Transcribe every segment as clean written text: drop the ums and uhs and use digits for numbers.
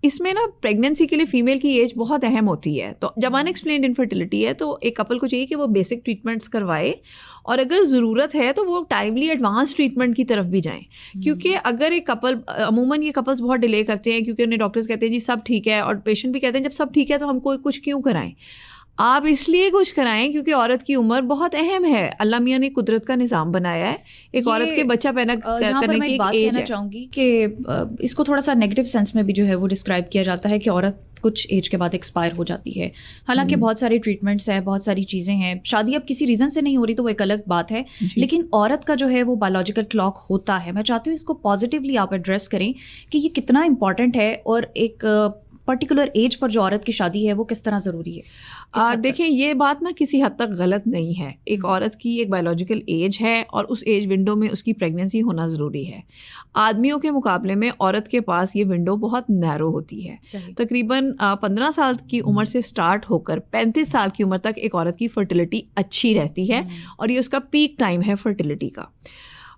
اس میں نا پریگنینسی کے لیے فیمیل کی ایج بہت اہم ہوتی ہے. تو جب انیکسپلینڈ انفرٹیلٹی ہے تو ایک کپل کو چاہیے کہ وہ بیسک ٹریٹمنٹس کروائے, اور اگر ضرورت ہے تو وہ ٹائملی ایڈوانس ٹریٹمنٹ کی طرف بھی جائیں. کیونکہ اگر ایک کپل, عموماً یہ کپلس بہت ڈیلے کرتے ہیں کیونکہ انہیں ڈاکٹرز کہتے ہیں جی سب ٹھیک ہے, اور پیشنٹ بھی کہتے ہیں جب سب ٹھیک ہے تو ہم کو کچھ کیوں کرائیں. آپ اس لیے کچھ کرائیں کیونکہ عورت کی عمر بہت اہم ہے. اللہ میاں نے قدرت کا نظام بنایا ہے, ایک عورت کے بچہ پیدا کرنے کی ایک ایج ہے. چاہوں گی کہ اس کو تھوڑا سا نیگیٹو سینس میں بھی جو ہے وہ ڈسکرائب کیا جاتا ہے کہ عورت کچھ ایج کے بعد ایکسپائر ہو جاتی ہے. حالانکہ بہت ساری ٹریٹمنٹس ہیں, بہت ساری چیزیں ہیں. شادی اب کسی ریزن سے نہیں ہو رہی تو وہ ایک الگ بات ہے, لیکن عورت کا جو ہے وہ بایولوجیکل کلاک ہوتا ہے. میں چاہتی ہوں اس کو پازیٹیولی آپ ایڈریس کریں کہ یہ کتنا امپورٹنٹ ہے, اور ایک پرٹیکولر ایج پر جو عورت کی شادی ہے وہ کس طرح ضروری ہے. دیکھیں یہ بات نا کسی حد تک غلط نہیں ہے. ایک عورت کی ایک بایولوجیکل ایج ہے اور اس ایج ونڈو میں اس کی پریگنینسی ہونا ضروری ہے. آدمیوں کے مقابلے میں عورت کے پاس یہ ونڈو بہت نیرو ہوتی ہے. تقریباً 15 سال کی عمر سے سٹارٹ ہو کر 35 سال کی عمر تک ایک عورت کی فرٹیلٹی اچھی رہتی ہے, اور یہ اس کا پیک ٹائم ہے فرٹیلٹی کا.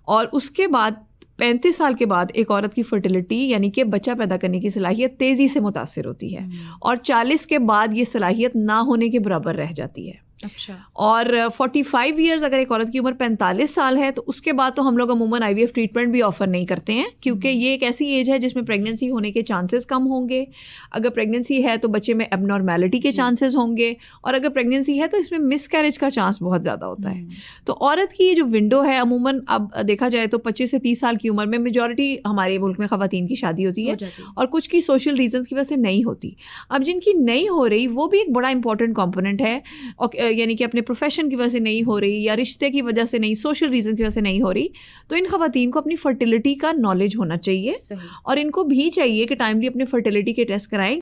اور اس کے بعد 35 سال کے بعد ایک عورت کی فرٹیلٹی یعنی کہ بچہ پیدا کرنے کی صلاحیت تیزی سے متاثر ہوتی ہے, اور 40 کے بعد یہ صلاحیت نہ ہونے کے برابر رہ جاتی ہے. اچھا. اور 45 ایئرز اگر ایک عورت کی عمر 45 سال ہے تو اس کے بعد تو ہم لوگ عموماً IVF ٹریٹمنٹ بھی آفر نہیں کرتے ہیں, کیونکہ یہ ایک ایسی ایج ہے جس میں پریگنینسی ہونے کے چانسز کم ہوں گے. اگر پریگنینسی ہے تو بچے میں اب نارمیلٹی کے چانسز ہوں گے, اور اگر پریگنینسی ہے تو اس میں مس کیریج کا چانس بہت زیادہ ہوتا ہے. تو عورت کی یہ جو ونڈو ہے عموماً اب دیکھا جائے تو 25 سے 30 سال کی عمر میں میجورٹی ہمارے ملک میں خواتین کی شادی ہوتی ہے, اور کچھ کی سوشل ریزنس کی وجہ سے نہیں ہوتی. اب جن کی نہیں ہو رہی وہ بھی ایک بڑا امپورٹنٹ کمپوننٹ ہے, یعنی کہ اپنے پروفیشن کی وجہ سے نہیں ہو رہی یا رشتے کی وجہ سے نہیں, سوشل ریزن کی وجہ سے نہیں ہو رہی. تو ان خواتین کو اپنی فرٹیلٹی کا نالج ہونا چاہیے, اور ان کو بھی چاہیے کہ ٹائملی اپنے فرٹیلٹی کے ٹیسٹ کرائیں.